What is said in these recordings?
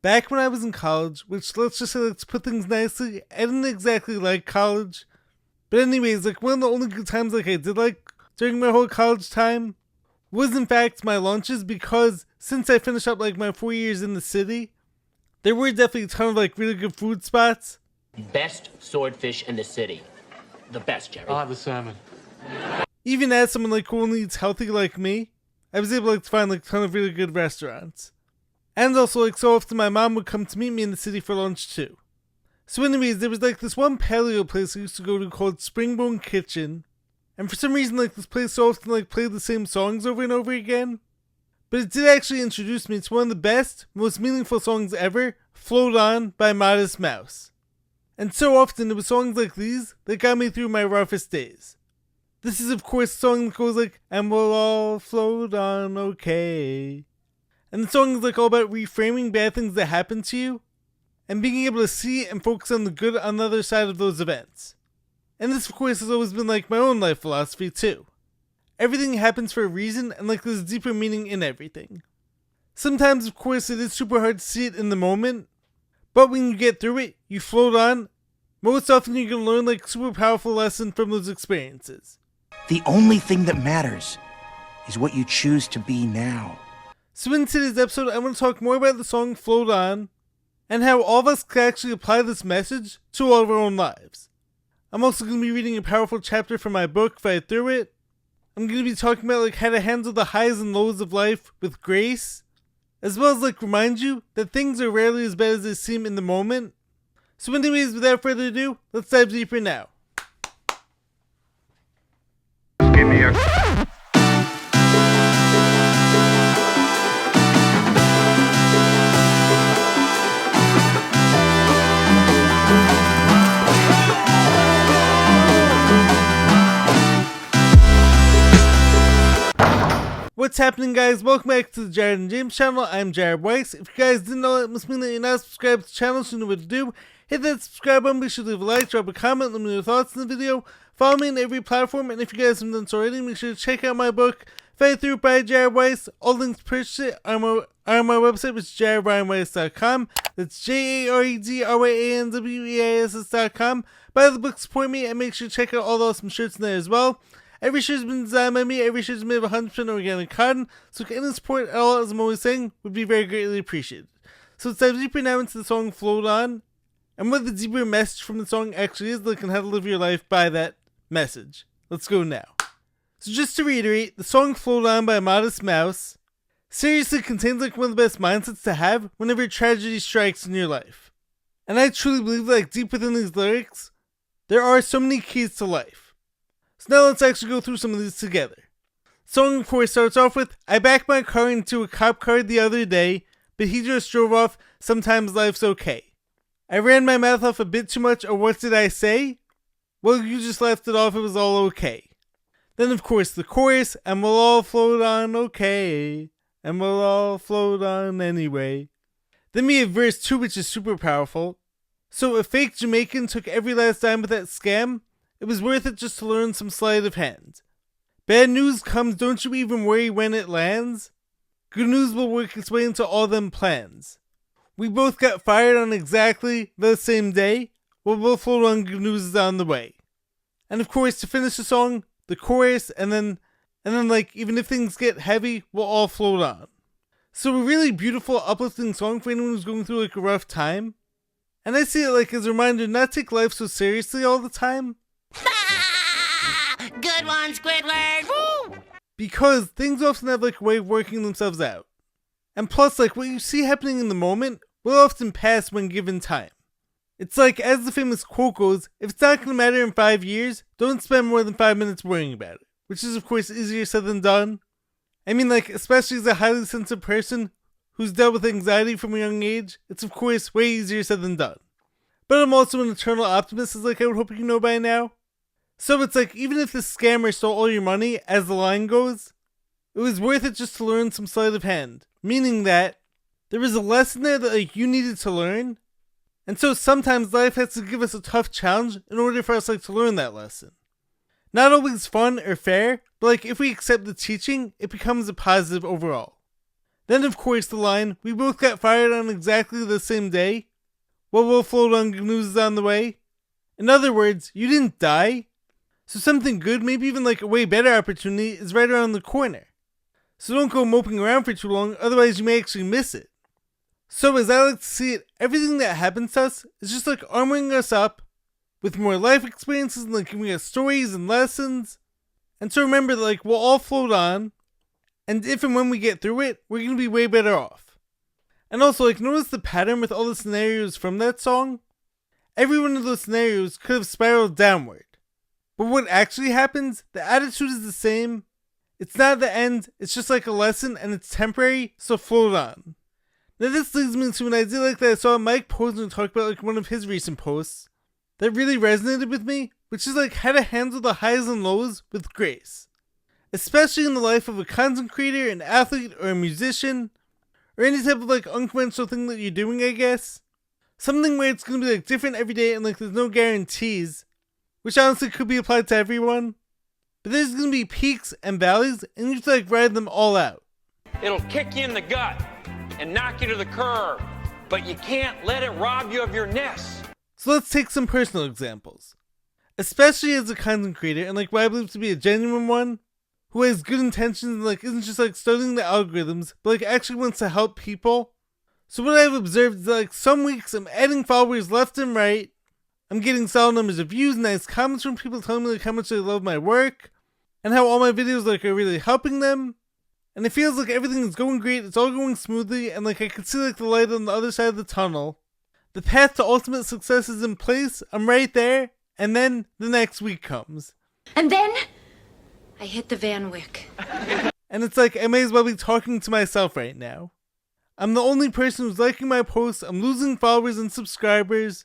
Back when I was in college, which let's just say, let's put things nicely, I didn't exactly like college. But anyways, like one of the only good times like I did like during my whole college time was in fact my lunches, because since I finished up like my 4 years in the city, there were definitely a ton of like really good food spots. Best swordfish in the city. The best, Jerry. I'll have the salmon. Even as someone like who only eats healthy like me, I was able like to find like a ton of really good restaurants. And also like so often my mom would come to meet me in the city for lunch too. So anyways, there was like this one paleo place I used to go to called Springbone Kitchen. And for some reason like this place so often like played the same songs over and over again. But it did actually introduce me to one of the best, most meaningful songs ever, Float On by Modest Mouse. And so often it was songs like these that got me through my roughest days. This is of course a song that goes like, and we'll all float on okay. And the song is like all about reframing bad things that happen to you, and being able to see and focus on the good on the other side of those events. And this of course has always been like my own life philosophy too. Everything happens for a reason, and like there's deeper meaning in everything. Sometimes of course it is super hard to see it in the moment, but when you get through it, you float on. Most often you're going to learn like super powerful lessons from those experiences. The only thing that matters is what you choose to be now. So in today's episode, I want to talk more about the song Float On, and how all of us can actually apply this message to all of our own lives. I'm also going to be reading a powerful chapter from my book, Fight Through It. I'm going to be talking about like how to handle the highs and lows of life with grace, as well as like remind you that things are rarely as bad as they seem in the moment. So anyways, without further ado, let's dive deeper now. Give me a... What's happening, guys? Welcome back to the Jared and James channel. I'm Jared Weiss. If you guys didn't know, it must mean that you're not subscribed to the channel, so you know what to do. Hit that subscribe button, be sure to leave a like, drop a comment, let me know your thoughts in the video. Follow me on every platform, and if you guys haven't done so already, make sure to check out my book, Fight Through It by Jared Weiss. All links to purchase it are on my website, which is jaredryanweiss.com. That's JAREDRYANWEISS.com. Buy the book, support me, and make sure to check out all the awesome shirts in there as well. Every shirt has been designed by me, every shirt is made of 100% organic cotton, so any support at all, as I'm always saying, would be very greatly appreciated. So let's dive deeper now into the song Float On, and what the deeper message from the song actually is, like, and how to live your life by that message. Let's go now. So just to reiterate, the song Float On by Modest Mouse seriously contains like one of the best mindsets to have whenever tragedy strikes in your life. And I truly believe that, like, deep within these lyrics, there are so many keys to life. So now let's actually go through some of these together. The song of course starts off with, I backed my car into a cop car the other day, but he just drove off, sometimes life's okay. I ran my mouth off a bit too much, or what did I say? Well, you just left it off, it was all okay. Then of course the chorus, and we'll all float on okay, and we'll all float on anyway. Then we have verse 2, which is super powerful. So a fake Jamaican took every last dime with that scam. It was worth it just to learn some sleight of hand. Bad news comes, don't you even worry when it lands. Good news will work its way into all them plans. We both got fired on exactly the same day. We'll both float on, good news is on the way. And of course, to finish the song, the chorus, and then like, even if things get heavy, we'll all float on. So a really beautiful, uplifting song for anyone who's going through like a rough time. And I see it like as a reminder not to take life so seriously all the time. Good one, Squidward! Woo! Because things often have like a way of working themselves out. And plus, like, what you see happening in the moment will often pass when given time. It's like, as the famous quote goes, if it's not going to matter in 5 years, don't spend more than 5 minutes worrying about it. Which is of course easier said than done. I mean, like, especially as a highly sensitive person who's dealt with anxiety from a young age, it's of course way easier said than done. But I'm also an eternal optimist, as like I would hope you know by now. So it's like, even if the scammer stole all your money, as the line goes, it was worth it just to learn some sleight of hand. Meaning that there was a lesson there that like you needed to learn. And so sometimes life has to give us a tough challenge in order for us like to learn that lesson. Not always fun or fair, but like if we accept the teaching, it becomes a positive overall. Then of course the line, we both got fired on exactly the same day. Well, we'll float on, good news is on the way. In other words, you didn't die. So something good, maybe even like a way better opportunity, is right around the corner. So don't go moping around for too long, otherwise you may actually miss it. So as I like to see it, everything that happens to us is just like armoring us up with more life experiences and like giving us stories and lessons. And so remember that like we'll all float on, and if and when we get through it, we're going to be way better off. And also like notice the pattern with all the scenarios from that song? Every one of those scenarios could have spiraled downward. But what actually happens, the attitude is the same. It's not the end, it's just like a lesson and it's temporary, so float on. Now this leads me to an idea like that I saw Mike Posner talk about like one of his recent posts that really resonated with me, which is like how to handle the highs and lows with grace. Especially in the life of a content creator, an athlete, or a musician, or any type of like unconventional thing that you're doing, I guess. Something where it's gonna be like different every day and like there's no guarantees, which honestly could be applied to everyone. But there's gonna be peaks and valleys, and you have to like ride them all out. It'll kick you in the gut and knock you to the curb, but you can't let it rob you of your nest. So let's take some personal examples. Especially as a content creator, and like what I believe to be a genuine one, who has good intentions and like isn't just like studying the algorithms, but like actually wants to help people. So what I've observed is that like some weeks I'm adding followers left and right, I'm getting solid numbers of views, nice comments from people telling me like how much they love my work, and how all my videos like are really helping them. And it feels like everything is going great, it's all going smoothly, and like I can see like the light on the other side of the tunnel. The path to ultimate success is in place, I'm right there, and then the next week comes. And then I hit the Van Wyck. And it's like I may as well be talking to myself right now. I'm the only person who's liking my posts, I'm losing followers and subscribers.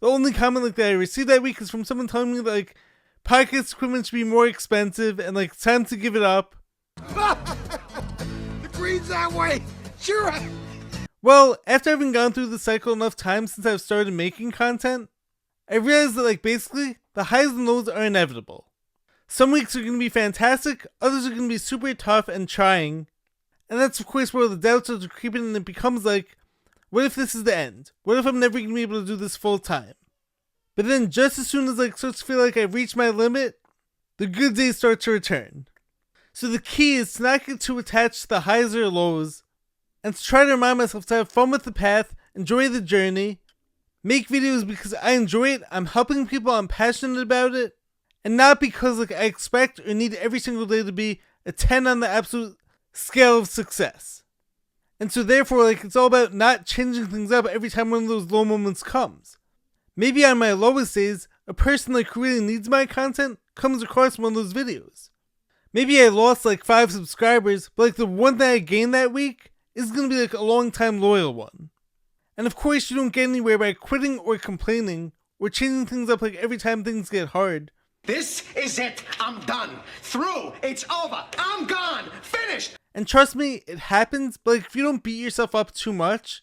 The only comment like that I received that week is from someone telling me that, like, podcast equipment should be more expensive and like it's time to give it up. The green's that way. Sure. Well, after having gone through the cycle enough times since I've started making content, I realized that like basically the highs and lows are inevitable. Some weeks are going to be fantastic, others are going to be super tough and trying. And that's of course where the doubts start to creep in and it becomes like, what if this is the end? What if I'm never going to be able to do this full time? But then just as soon as like starts to feel like I've reached my limit, the good days start to return. So the key is to not get too attached to the highs or lows, and to try to remind myself to have fun with the path, enjoy the journey, make videos because I enjoy it, I'm helping people, I'm passionate about it, and not because like I expect or need every single day to be a 10 on the absolute scale of success. And so therefore like it's all about not changing things up every time one of those low moments comes. Maybe on my lowest days, a person like who really needs my content comes across one of those videos. Maybe I lost like 5 subscribers, but like the one that I gained that week is going to be like a long time loyal one. And of course you don't get anywhere by quitting or complaining or changing things up like every time things get hard. This is it. I'm done. Through. It's over. I'm gone. Finished. And trust me, it happens, but like if you don't beat yourself up too much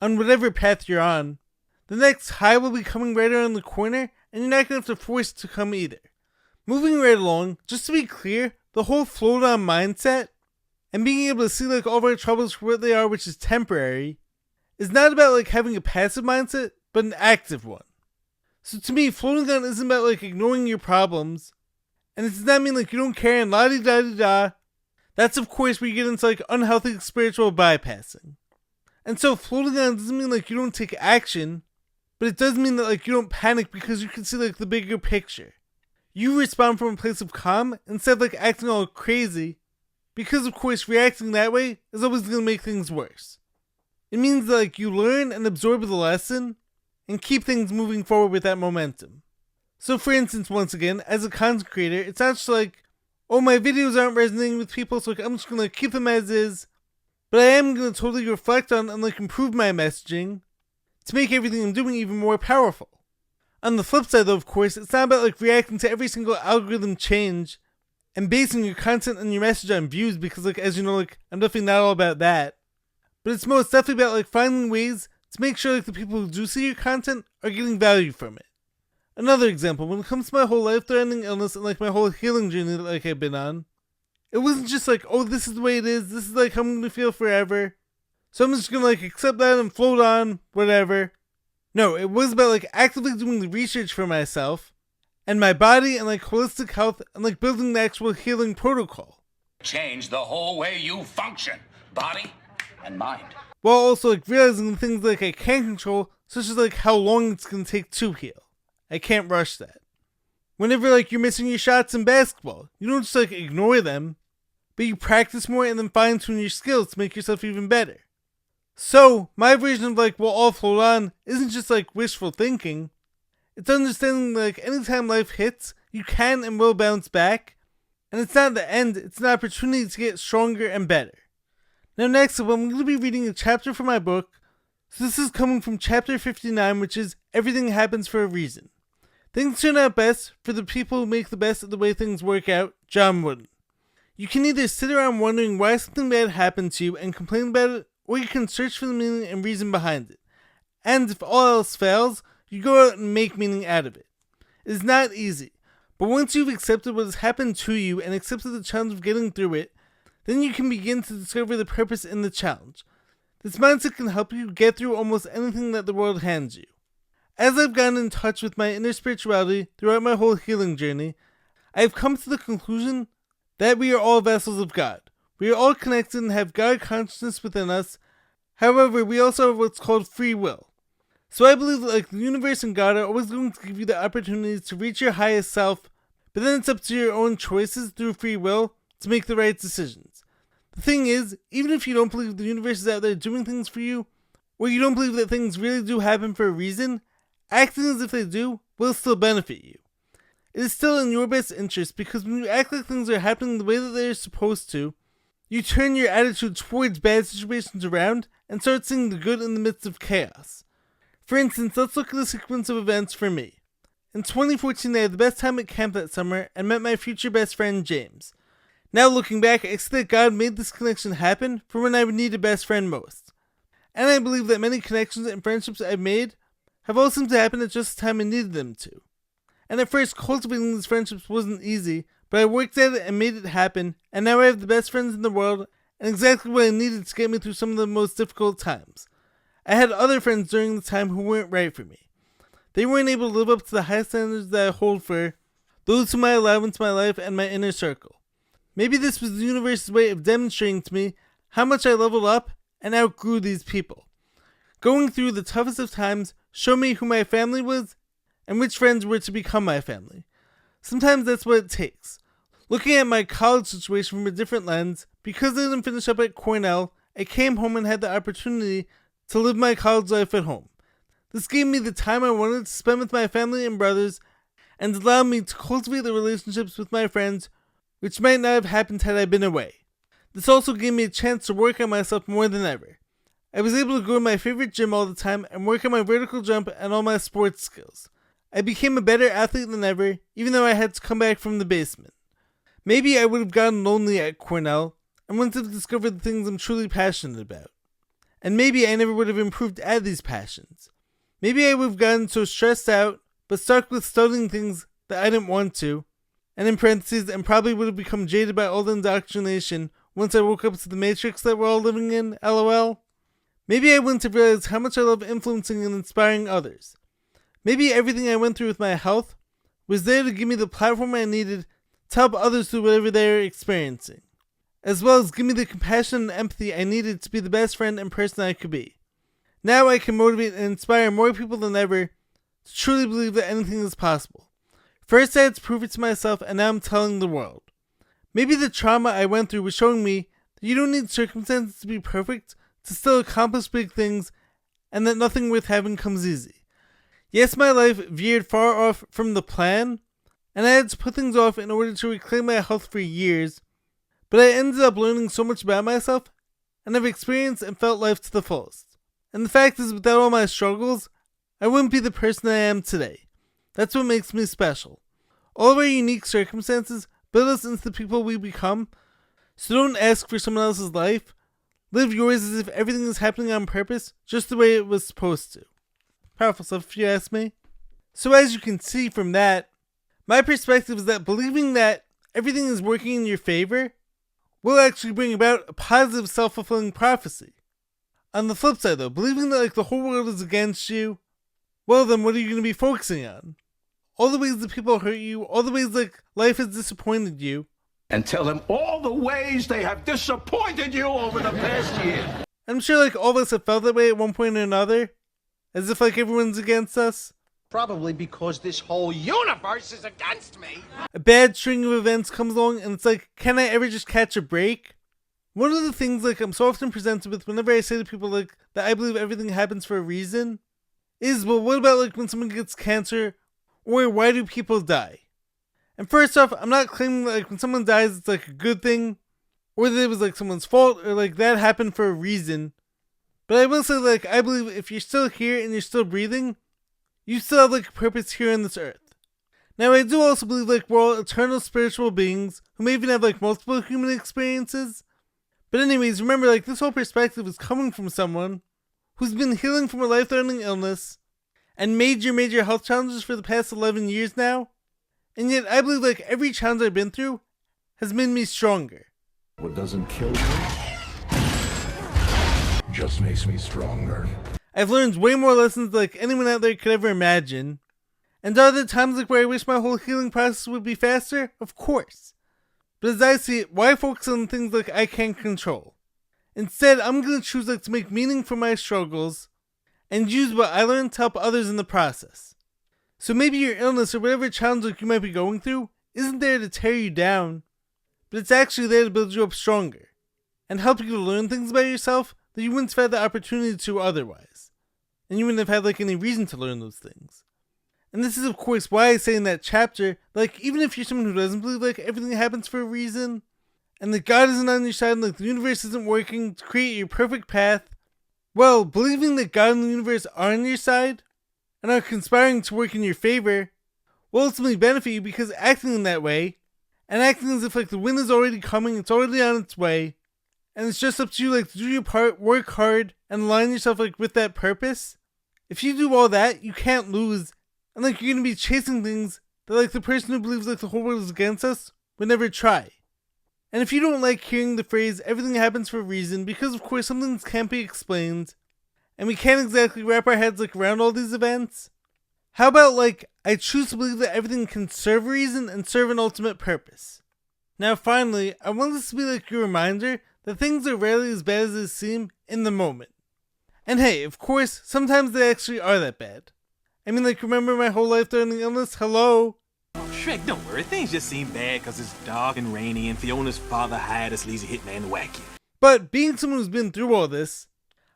on whatever path you're on, the next high will be coming right around the corner and you're not going to have to force it to come either. Moving right along, just to be clear, the whole float on mindset and being able to see like all of our troubles for what they are, which is temporary, is not about like having a passive mindset, but an active one. So to me, floating on isn't about like ignoring your problems, and it does not mean like you don't care and la-di-da-di-da. That's of course where you get into like unhealthy spiritual bypassing. And so floating on doesn't mean like you don't take action, but it does mean that like you don't panic because you can see like the bigger picture. You respond from a place of calm instead of like acting all crazy, because of course reacting that way is always going to make things worse. It means that like you learn and absorb the lesson and keep things moving forward with that momentum. So for instance, once again, as a content creator, it's not just like, oh, my videos aren't resonating with people, so like, I'm just going to keep them as is, but I am going to totally reflect on and like improve my messaging to make everything I'm doing even more powerful. On the flip side though, of course, it's not about like reacting to every single algorithm change and basing your content and your message on views, because like, as you know, like I'm definitely not all about that. But it's most definitely about like finding ways to make sure like the people who do see your content are getting value from it. Another example, when it comes to my whole life-threatening illness and like my whole healing journey that like I've been on, It wasn't just like, oh, this is the way it is, this is like how I'm gonna feel forever, so I'm just gonna like accept that and float on, whatever. No, it was about like actively doing the research for myself and my body and like holistic health and like building the actual healing protocol. Change the whole way you function, body and mind. While also like realizing the things like I can control, such as like how long it's gonna take to heal. I can't rush that. Whenever like you're missing your shots in basketball, you don't just like ignore them, but you practice more and then fine tune your skills to make yourself even better. So, my version of like we'll all float on isn't just like wishful thinking. It's understanding that like anytime life hits, you can and will bounce back. And it's not the end, it's an opportunity to get stronger and better. Now next up, I'm going to be reading a chapter from my book. So this is coming from chapter 59, which is Everything Happens for a Reason. Things turn out best for the people who make the best of the way things work out, John Wooden. You can either sit around wondering why something bad happened to you and complain about it, or you can search for the meaning and reason behind it. And if all else fails, you go out and make meaning out of it. It is not easy, but once you've accepted what has happened to you and accepted the challenge of getting through it, then you can begin to discover the purpose in the challenge. This mindset can help you get through almost anything that the world hands you. As I've gotten in touch with my inner spirituality throughout my whole healing journey, I have come to the conclusion that we are all vessels of God. We are all connected and have God consciousness within us. However, we also have what's called free will. So I believe that like the universe and God are always going to give you the opportunities to reach your highest self, but then it's up to your own choices through free will to make the right decisions. The thing is, even if you don't believe the universe is out there doing things for you, or you don't believe that things really do happen for a reason, acting as if they do will still benefit you. It is still in your best interest because when you act like things are happening the way that they are supposed to, you turn your attitude towards bad situations around and start seeing the good in the midst of chaos. For instance, let's look at a sequence of events for me. In 2014, I had the best time at camp that summer and met my future best friend, James. Now looking back, I see that God made this connection happen for when I would need a best friend most. And I believe that many connections and friendships I've made have all seemed to happen at just the time I needed them to. And at first, cultivating these friendships wasn't easy, but I worked at it and made it happen, and now I have the best friends in the world and exactly what I needed to get me through some of the most difficult times. I had other friends during the time who weren't right for me. They weren't able to live up to the high standards that I hold for those whom I allow into my life and my inner circle. Maybe this was the universe's way of demonstrating to me how much I leveled up and outgrew these people. Going through the toughest of times showed me who my family was and which friends were to become my family. Sometimes that's what it takes. Looking at my college situation from a different lens, because I didn't finish up at Cornell, I came home and had the opportunity to live my college life at home. This gave me the time I wanted to spend with my family and brothers, and allowed me to cultivate the relationships with my friends, which might not have happened had I been away. This also gave me a chance to work on myself more than ever. I was able to go to my favorite gym all the time and work on my vertical jump and all my sports skills. I became a better athlete than ever, even though I had to come back from the basement. Maybe I would have gotten lonely at Cornell and wouldn't have discovered the things I'm truly passionate about. And maybe I never would have improved at these passions. Maybe I would have gotten so stressed out, but stuck with studying things that I didn't want to, and in parentheses, and probably would have become jaded by all the indoctrination once I woke up to the matrix that we're all living in, lol. Maybe I wouldn't have realized how much I love influencing and inspiring others. Maybe everything I went through with my health was there to give me the platform I needed to help others through whatever they are experiencing, as well as give me the compassion and empathy I needed to be the best friend and person I could be. Now I can motivate and inspire more people than ever to truly believe that anything is possible. First I had to prove it to myself, and now I'm telling the world. Maybe the trauma I went through was showing me that you don't need circumstances to be perfect to still accomplish big things, and that nothing worth having comes easy. Yes, my life veered far off from the plan, and I had to put things off in order to reclaim my health for years, but I ended up learning so much about myself, and I've experienced and felt life to the fullest. And the fact is, without all my struggles, I wouldn't be the person I am today. That's what makes me special. All of our unique circumstances build us into the people we become, so don't ask for someone else's life. Live yours as if everything is happening on purpose, just the way it was supposed to. Powerful stuff, if you ask me. So as you can see from that, my perspective is that believing that everything is working in your favor will actually bring about a positive self-fulfilling prophecy. On the flip side though, believing that like the whole world is against you, well then what are you going to be focusing on? All the ways that people hurt you, all the ways like life has disappointed you. And tell them all the ways they have disappointed you over the past year. I'm sure like all of us have felt that way at one point or another. As if like everyone's against us. Probably because this whole universe is against me. A bad string of events comes along and it's like, can I ever just catch a break? One of the things like I'm so often presented with whenever I say to people like that I believe everything happens for a reason is, well, what about like when someone gets cancer, or why do people die? And first off, I'm not claiming that like when someone dies it's like a good thing, or that it was like someone's fault, or like that happened for a reason. But I will say like I believe if you're still here and you're still breathing, you still have like a purpose here on this earth. Now I do also believe like we're all eternal spiritual beings who may even have like multiple human experiences. But anyways, remember like this whole perspective is coming from someone who's been healing from a life-threatening illness and major health challenges for the past 11 years now. And yet I believe like every challenge I've been through has made me stronger. What doesn't kill you just makes me stronger. I've learned way more lessons than like anyone out there could ever imagine. And are there times like where I wish my whole healing process would be faster? Of course. But as I see it, why focus on things like I can't control? Instead, I'm going to choose like to make meaning for my struggles and use what I learned to help others in the process. So maybe your illness or whatever challenge like you might be going through isn't there to tear you down, but it's actually there to build you up stronger and help you to learn things about yourself that you wouldn't have had the opportunity to otherwise. And you wouldn't have had like any reason to learn those things. And this is of course why I say in that chapter, like even if you're someone who doesn't believe like everything happens for a reason, and that God isn't on your side and like the universe isn't working to create your perfect path, well, believing that God and the universe are on your side and are conspiring to work in your favor will ultimately benefit you, because acting in that way, and acting as if like the win is already coming, it's already on its way, and it's just up to you like to do your part, work hard, and align yourself like with that purpose. If you do all that, you can't lose, and like you're gonna be chasing things that like the person who believes like the whole world is against us would never try. And if you don't like hearing the phrase everything happens for a reason, because of course some things can't be explained, and we can't exactly wrap our heads like around all these events, how about like I choose to believe that everything can serve a reason and serve an ultimate purpose. Now finally, I want this to be like your reminder that things are rarely as bad as they seem in the moment. And hey, of course, sometimes they actually are that bad. I mean, like, remember my whole life-threatening illness? Hello? Oh, Shrek, don't worry. Things just seem bad because it's dark and rainy and Fiona's father hired a sleazy hitman to whack you. But being someone who's been through all this,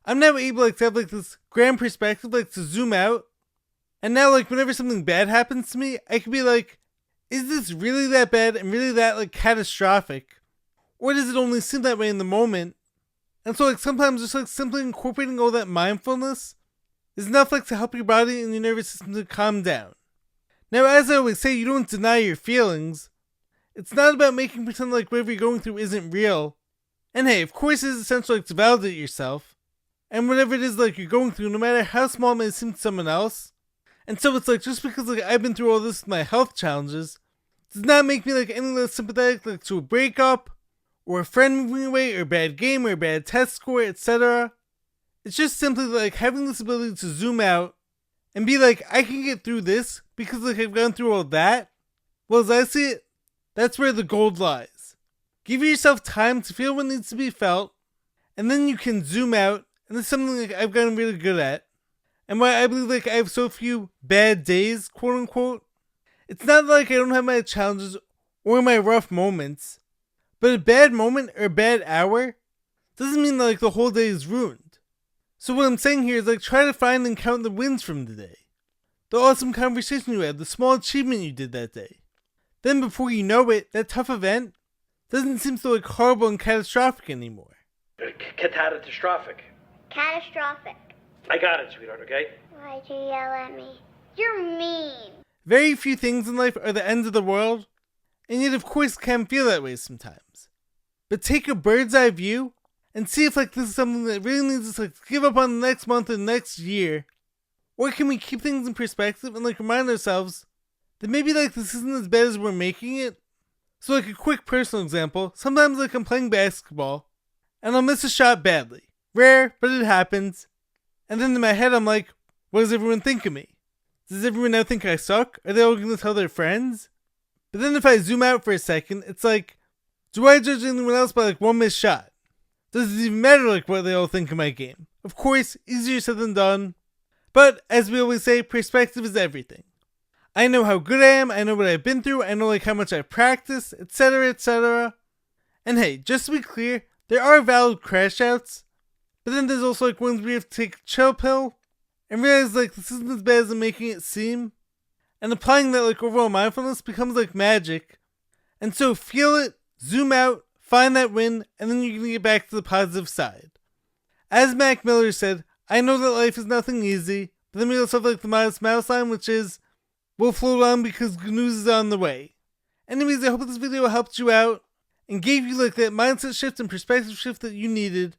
I'm now able like to have like this grand perspective, like to zoom out. And now like whenever something bad happens to me, I can be like, is this really that bad and really that like catastrophic? Or does it only seem that way in the moment? And so like sometimes just like simply incorporating all that mindfulness is enough like to help your body and your nervous system to calm down. Now as I always say, you don't deny your feelings. It's not about making pretend like whatever you're going through isn't real. And hey, of course it is essential like to validate yourself. And whatever it is like you're going through, no matter how small it may seem to someone else. And so it's like just because like I've been through all this with my health challenges does not make me like any less sympathetic like to a breakup, or a friend moving away, or a bad game, or a bad test score, etc. It's just simply like having this ability to zoom out and be like, I can get through this because like I've gone through all that. Well, as I see it, that's where the gold lies. Give yourself time to feel what needs to be felt, and then you can zoom out, and it's something like I've gotten really good at. And why I believe like I have so few bad days, quote unquote. It's not like I don't have my challenges or my rough moments, but a bad moment or a bad hour doesn't mean that like the whole day is ruined. So what I'm saying here is like try to find and count the wins from the day. The awesome conversation you had, the small achievement you did that day. Then before you know it, that tough event doesn't seem so like horrible and catastrophic anymore. Catastrophic. Catastrophic. I got it, sweetheart, okay? Why'd you yell at me? You're mean. Very few things in life are the ends of the world, and yet of course can feel that way sometimes. But take a bird's eye view and see if like this is something that really needs us like to give up on the next month or the next year. Or can we keep things in perspective and like remind ourselves that maybe like this isn't as bad as we're making it, So like a quick personal example, sometimes like I'm playing basketball and I'll miss a shot badly. Rare, but it happens. And then in my head I'm like, what does everyone think of me? Does everyone now think I suck? Are they all going to tell their friends? But then if I zoom out for a second, it's like, do I judge anyone else by like one missed shot? Does it even matter like what they all think of my game? Of course, easier said than done. But as we always say, perspective is everything. I know how good I am, I know what I've been through, I know like how much I've practiced, etc, etc. And hey, just to be clear, there are valid crash outs, but then there's also like ones where you have to take a chill pill and realize like this isn't as bad as I'm making it seem. And applying that like overall mindfulness becomes like magic. And so feel it, zoom out, find that win, and then you can get back to the positive side. As Mac Miller said, I know that life is nothing easy, but then we also have like the modest mouse line, which is, we'll float on because good news is on the way. Anyways, I hope this video helped you out and gave you like that mindset shift and perspective shift that you needed.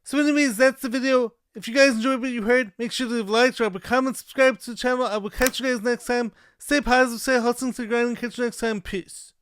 So anyways, that's the video. If you guys enjoyed what you heard, make sure to leave a like, drop a comment, subscribe to the channel. I will catch you guys next time. Stay positive, stay hustling, stay grinding, catch you next time. Peace.